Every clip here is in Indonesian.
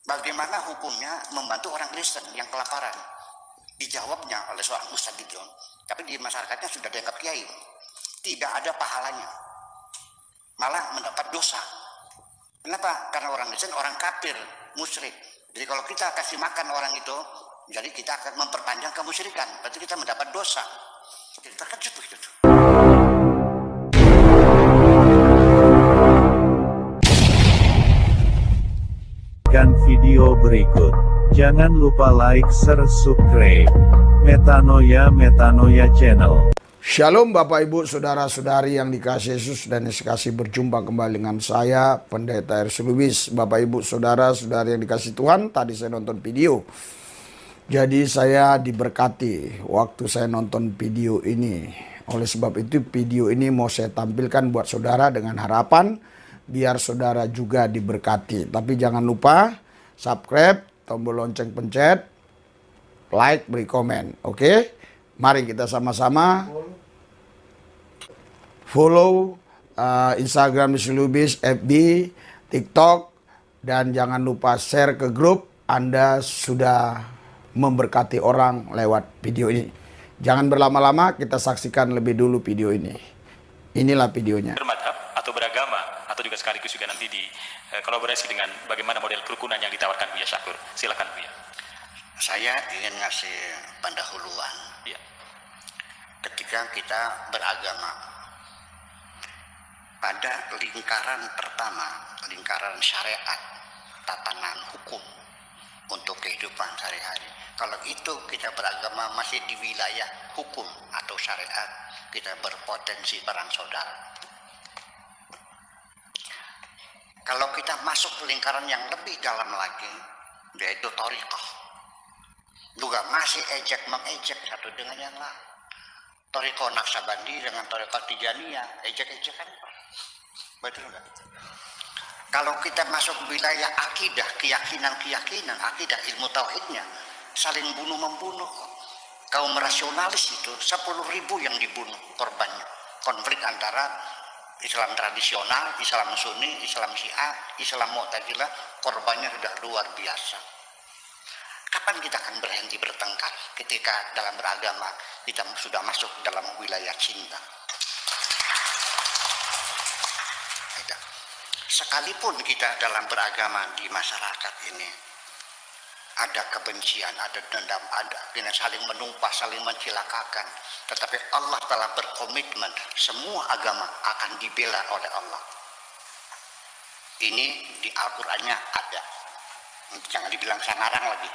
Bagaimana hukumnya membantu orang Kristen yang kelaparan? Dijawabnya oleh seorang ustadz itu, tapi di masyarakatnya sudah dianggap kiai. Tidak ada pahalanya, malah mendapat dosa. Kenapa? Karena orang Kristen orang kafir, musyrik. Jadi kalau kita kasih makan orang itu, jadi kita akan memperpanjang kemusyrikan. Berarti kita mendapat dosa. Jadi terkejut begitu. Video berikut. Jangan lupa like, share, subscribe. Metanoia Channel. Shalom Bapak Ibu Saudara-saudari yang dikasihi Yesus dan dikasihi, berjumpa kembali dengan saya Pendeta R.C. Lubis. Bapak Ibu Saudara-saudari yang dikasihi Tuhan, tadi saya nonton video. Jadi saya diberkati waktu saya nonton video ini. Oleh sebab itu video ini mau saya tampilkan buat saudara dengan harapan biar saudara juga diberkati. Tapi jangan lupa subscribe, tombol lonceng pencet, like, beri komen. Oke? Mari kita sama-sama follow Instagram RC Lubis, FB, TikTok, dan jangan lupa share ke grup. Anda sudah memberkati orang lewat video ini. Jangan berlama-lama, kita saksikan lebih dulu video ini. Inilah videonya. Bermadhab atau beragama atau juga sekaligus juga nanti di kolaborasi dengan bagaimana model kerukunan yang ditawarkan Buya Syakur. Silakan Buya. Saya ingin ngasih pendahuluan. Ya. Ketika kita beragama, pada lingkaran pertama, lingkaran syariat, tatanan hukum untuk kehidupan sehari-hari. Kalau itu kita beragama masih di wilayah hukum atau syariat, kita berpotensi perang saudara. Kalau kita masuk ke lingkaran yang lebih dalam lagi, yaitu thariqah, juga masih mengejek satu dengan yang lain. Thariqah Naqsyabandi dengan thariqah Tijaniyah, ejek-ejekan. Betul nggak? Kalau kita masuk wilayah akidah, keyakinan, akidah ilmu tauhidnya, saling bunuh-membunuh. Kaum rasionalis itu 10.000 yang dibunuh korbannya. Konflik antara Islam tradisional, Islam Sunni, Islam Syiah, Islam Mu'tazilah, korbannya sudah luar biasa. Kapan kita akan berhenti bertengkar ketika dalam beragama kita sudah masuk dalam wilayah cinta? Sekalipun kita dalam beragama di masyarakat ini ada kebencian, ada dendam, ada saling menumpas, saling mencilakakan, tetapi Allah telah berkomitmen semua agama akan dibela oleh Allah. Ini di Al-Qur'annya ada. Jangan dibilang saya ngarang lagi.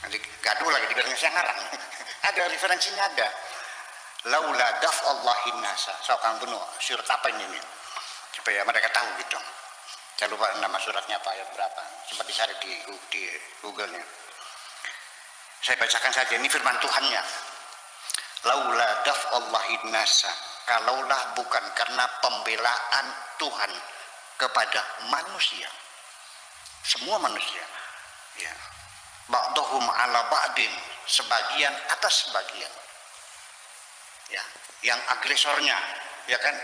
Nanti gaduh lagi dibilangnya saya ngarang. Ada referensinya, ada. Laula daf'allahin nasa. Saya bunuh surat apa ini? Supaya mereka tahu gitu. Saya lupa nama suratnya apa, ayat berapa. Sempat dicari di Google-nya. Saya bacakan saja, ini firman Tuhannya. Laula daf'allahin nasa. Kalaulah bukan karena pembelaan Tuhan kepada manusia. Semua manusia. Ya. Ba'dhum ala ba'din. Sebagian atas sebagian. Ya, yang agresornya, ya kan?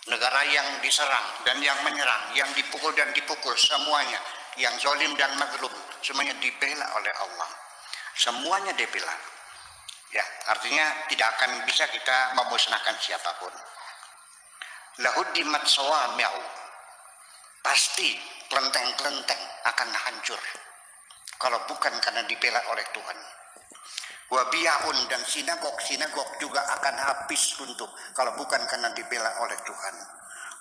Negara yang diserang dan yang menyerang, yang dipukul dan dipukul, semuanya, yang zalim dan mazlum, semuanya dibela oleh Allah. Semuanya dibela. Ya, artinya tidak akan bisa kita memusnahkan siapapun. Lahuddimat sawami'u. Pasti kelenteng-kelenteng akan hancur kalau bukan karena dibela oleh Tuhan. Wabiyaun dan sinagog juga akan habis runtuh kalau bukan karena dibela oleh Tuhan.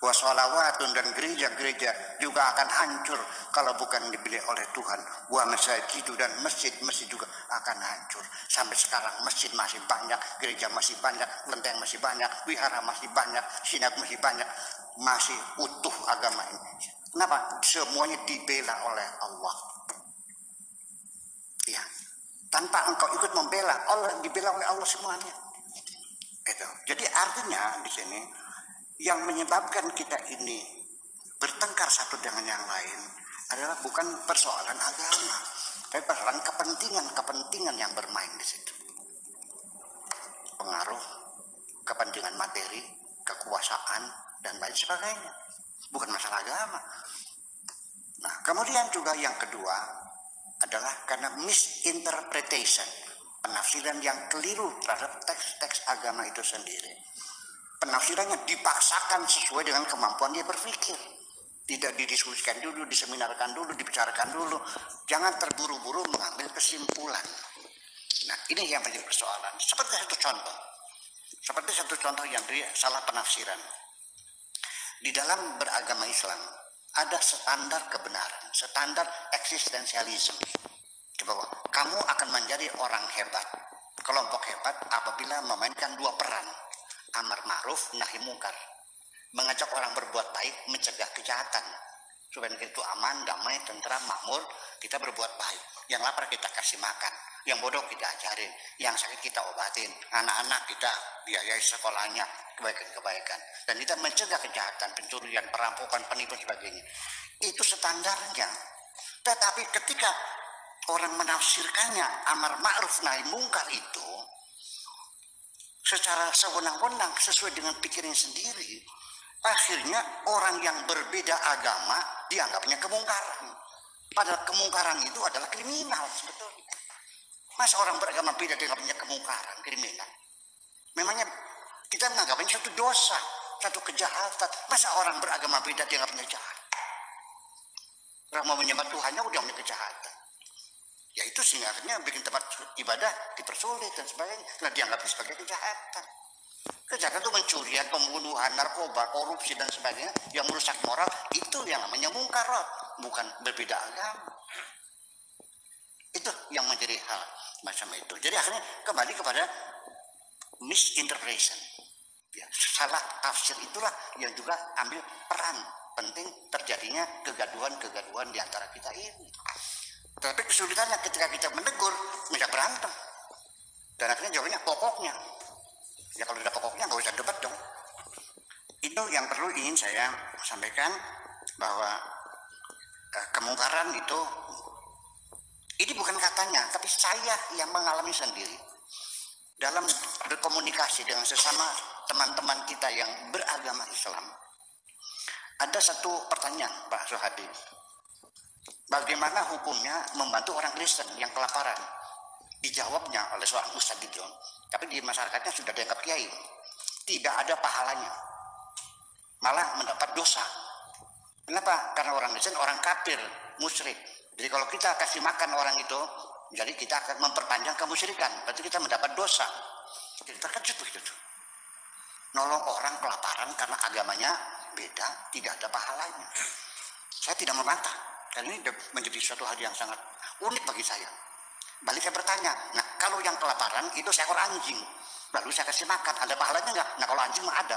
Washolawatun dan gereja-gereja juga akan hancur kalau bukan dibela oleh Tuhan. Wa masajidu dan masjid juga akan hancur. Sampai sekarang masjid masih banyak, gereja masih banyak, kelenteng masih banyak, wihara masih banyak, sinagog masih banyak, masih utuh agama ini. Kenapa? Semuanya dibela oleh Allah. Ya. Tanpa engkau ikut membela, Allah dibela oleh Allah semuanya. Itu. Jadi artinya di sini yang menyebabkan kita ini bertengkar satu dengan yang lain adalah bukan persoalan agama, tapi persoalan kepentingan yang bermain di situ. Pengaruh, kepentingan materi, kekuasaan dan lain sebagainya. Bukan masalah agama. Nah, kemudian juga yang kedua adalah karena misinterpretation, penafsiran yang keliru terhadap teks-teks agama itu sendiri. Penafsirannya dipaksakan sesuai dengan kemampuan dia berpikir. Tidak didiskusikan dulu, diseminarkan dulu, dibicarakan dulu. Jangan terburu-buru mengambil kesimpulan. Nah, ini yang menjadi persoalan. Seperti satu contoh yang dia salah penafsiran. Di dalam beragama Islam ada standar kebenaran, standar eksistensialisme. Bahwa kamu akan menjadi orang hebat, kelompok hebat apabila memainkan dua peran, amar ma'ruf nahi mungkar, mengajak orang berbuat baik, mencegah kejahatan, supaya negeri itu aman, damai, tentram, makmur. Kita berbuat baik, yang lapar kita kasih makan, yang bodoh kita ajarin, yang sakit kita obatin, anak-anak kita biayai sekolahnya, kebaikan-kebaikan, dan kita mencegah kejahatan, pencurian, perampokan, penipuan, sebagainya. Itu standarnya. Tetapi ketika orang menafsirkannya amar ma'ruf nahi mungkar itu secara sewenang-wenang sesuai dengan pikirannya sendiri, akhirnya orang yang berbeda agama dianggapnya kemungkaran. Padahal kemungkaran itu adalah kriminal sebetulnya. Masa orang beragama beda dianggapnya kemungkaran, kriminal? Memangnya kita menganggapnya satu dosa, satu kejahatan. Masa orang beragama beda dianggapnya jahat? Orang mau menyembah Tuhannya udah punya kejahatan. Ya itu sehingga akhirnya bikin tempat ibadah dipersulit dan sebagainya. Nah, dianggap sebagai kejahatan. Kejahatan itu mencurian, pembunuhan, narkoba, korupsi dan sebagainya yang merusak moral, itu yang namanya mungkarat, bukan berbeda agama. Itu yang menjadi hal macam itu. Jadi akhirnya kembali kepada misinterpretation. Ya, salah tafsir itulah yang juga ambil peran penting terjadinya kegaduhan-kegaduhan di antara kita ini. Tapi kesulitannya ketika kita menegur, bisa berantem. Dan akhirnya jawabannya pokoknya. Ya kalau tidak pokoknya nggak usah debat dong. Itu yang perlu ingin saya sampaikan, bahwa kemungkaran itu, ini bukan katanya, tapi saya yang mengalami sendiri. Dalam berkomunikasi dengan sesama teman-teman kita yang beragama Islam, ada satu pertanyaan, Pak Sohadi. Bagaimana hukumnya membantu orang Kristen yang kelaparan? Dijawabnya oleh seorang ustadz itu, tapi di masyarakatnya sudah dianggap kiai. Tidak ada pahalanya, malah mendapat dosa. Kenapa? Karena orang Kristen orang kafir, musyrik. Jadi kalau kita kasih makan orang itu, jadi kita akan memperpanjang kemusyrikan. Berarti kita mendapat dosa. Jadi terkejut begitu. Nolong orang kelaparan karena agamanya beda, tidak ada pahalanya. Saya tidak membantah. Dan ini menjadi suatu hal yang sangat unik bagi saya. Balik saya bertanya, nah kalau yang kelaparan itu seekor anjing, lalu saya kasih makan, ada pahalanya nggak? Nah kalau anjing mah ada.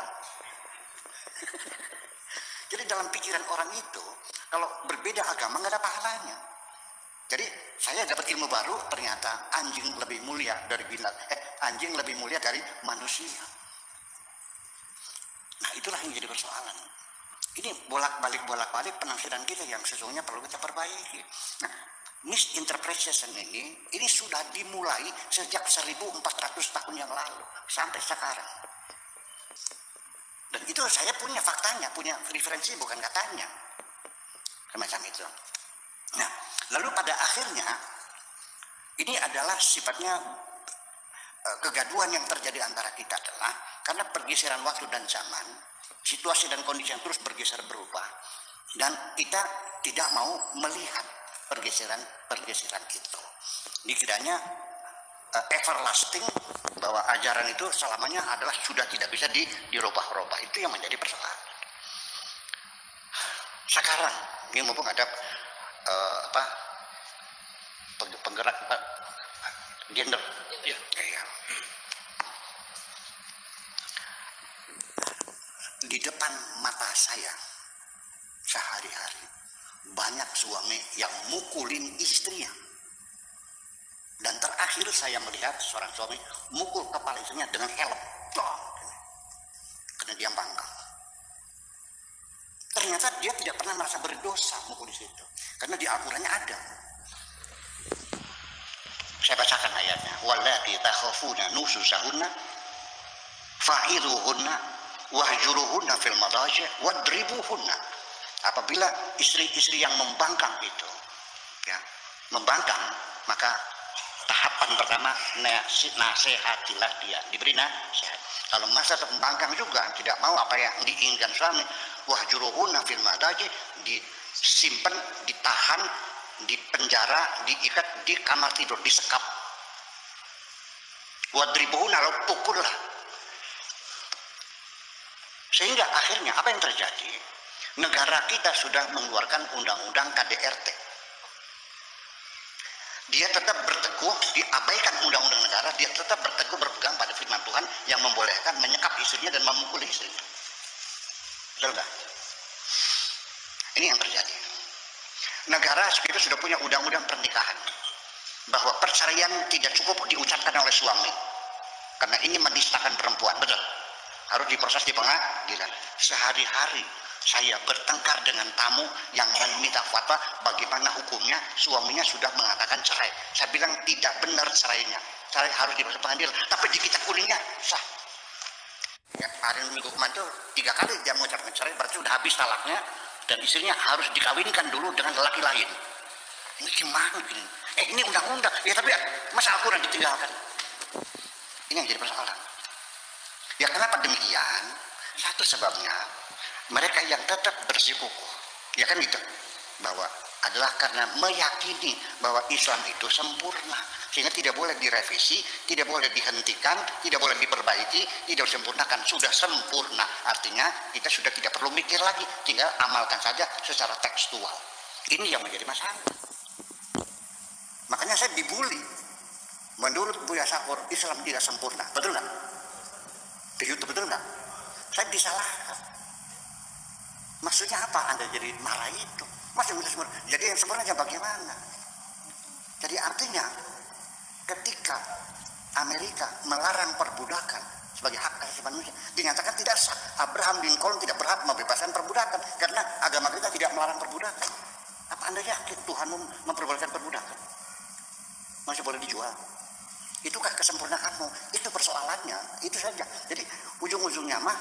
Jadi dalam pikiran orang itu, kalau berbeda agama nggak ada pahalanya. Jadi saya dapat ilmu baru, ternyata anjing lebih mulia dari anjing lebih mulia dari manusia. Nah itulah yang jadi persoalan. Ini bolak-balik penafsiran kita yang sesungguhnya perlu kita perbaiki. Nah, misinterpretation ini sudah dimulai sejak 1400 tahun yang lalu sampai sekarang. Dan itu saya punya faktanya, punya referensi, bukan katanya. Semacam itu. Nah, lalu pada akhirnya ini adalah sifatnya kegaduhan yang terjadi antara kita adalah karena pergeseran waktu dan zaman, situasi dan kondisi yang terus bergeser berubah, dan kita tidak mau melihat pergeseran itu. Dikiranya everlasting, bahwa ajaran itu selamanya adalah sudah tidak bisa dirubah-rubah. Itu yang menjadi persoalan. Sekarang ini mumpung ada penggerak gender, ya. Di depan mata saya sehari-hari banyak suami yang mukulin istrinya, dan terakhir saya melihat seorang suami mukul kepala istrinya dengan helm, karena dia bangga. Ternyata dia tidak pernah merasa berdosa mukul istri itu, karena di Al-Qurannya ada. Saya bacakan ayatnya. Wallati takhafuna nushuzahunna fa'iduhunna wahjuruhunna fil madaji' wadribuhunna. Apabila istri-istri yang membangkang itu, ya, membangkang, maka tahapan pertama nasihatilah dia, diberi nasihat. Kalau masa membangkang juga tidak mau apa yang diinginkan suami, wahjuruhunna fil madaji, disimpan, ditahan, dipenjara, diikat di kamar tidur, disekap. Wadribuhunna, lalu pukullah. Sehingga akhirnya apa yang terjadi? Negara kita sudah mengeluarkan undang-undang KDRT. Dia tetap berteguh, diabaikan undang-undang negara, dia tetap berteguh berpegang pada firman Tuhan yang membolehkan menyekap istrinya dan memukul istrinya. Betul nggak? Ini yang terjadi. Negara kita sudah punya undang-undang pernikahan, bahwa perceraian tidak cukup diucapkan oleh suami, karena ini menistakan perempuan, betul. Harus diproses di pengadilan. Sehari-hari saya bertengkar dengan tamu yang meminta fatwa bagaimana hukumnya, suaminya sudah mengatakan cerai. Saya bilang tidak benar cerainya, cerai harus diproses pengadilan, tapi di kitab kuningnya sah. Ya, hari minggu kemarin itu 3 kali dia mengucapkan cerai, berarti sudah habis talaknya, dan istrinya harus dikawinkan dulu dengan lelaki lain. Ini gimana ini? Ini undang-undang. Ya tapi masa Al-Quran ditinggalkan? Ini yang jadi persoalan. Ya kenapa demikian? Satu sebabnya, mereka yang tetap bersikukuh, ya kan gitu, bahwa adalah karena meyakini bahwa Islam itu sempurna, sehingga tidak boleh direvisi, tidak boleh dihentikan, tidak boleh diperbaiki, tidak disempurnakan, sudah sempurna. Artinya kita sudah tidak perlu mikir lagi, tinggal amalkan saja secara tekstual. Ini yang menjadi masalah. Makanya saya dibully. Menurut Buya Syakur, Islam tidak sempurna, betul nggak? Di YouTube, betul nggak? Saya disalahkan. Maksudnya apa Anda jadi marah itu? Masih bisa sempurna. Jadi yang sempurnanya bagaimana? Jadi artinya ketika Amerika melarang perbudakan sebagai hak asasi manusia, dinyatakan tidak sah. Abraham Lincoln tidak berhak membebaskan perbudakan karena agama kita tidak melarang perbudakan. Apa Anda yakin Tuhan memperbolehkan perbudakan? Masih boleh dijual. Itukah kesempurnaanmu? Itu persoalannya, itu saja. Jadi ujung-ujungnya mah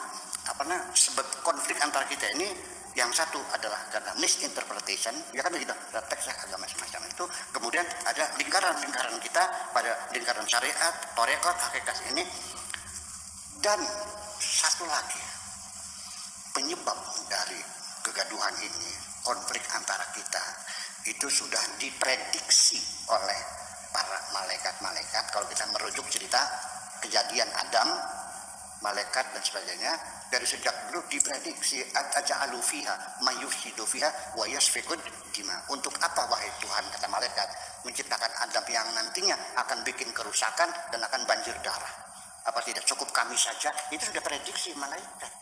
sebab konflik antara kita ini, yang satu adalah karena misinterpretation, ya kan begitu, teks agama semacam itu. Kemudian ada lingkaran-lingkaran kita pada lingkaran syariat, thariqat, hakikat ini. Dan satu lagi, penyebab dari kegaduhan ini, konflik antara kita, itu sudah diprediksi oleh para malaikat-malaikat. Kalau kita merujuk cerita kejadian Adam, malaikat dan sebagainya, dari sejak dulu diprediksi ataja'alu fiha mayufsidu fiha wa yasfikud dima. Untuk apa wahai Tuhan, kata malaikat, menciptakan Adam yang nantinya akan bikin kerusakan dan akan banjir darah? Apa tidak cukup kami saja? Itu sudah prediksi malaikat.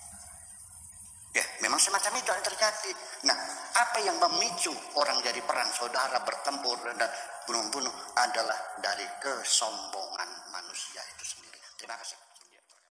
Ya, memang semacam itu yang terjadi. Nah, apa yang memicu orang jadi perang saudara, bertempur dan bunuh-bunuh adalah dari kesombongan manusia itu sendiri. Terima kasih.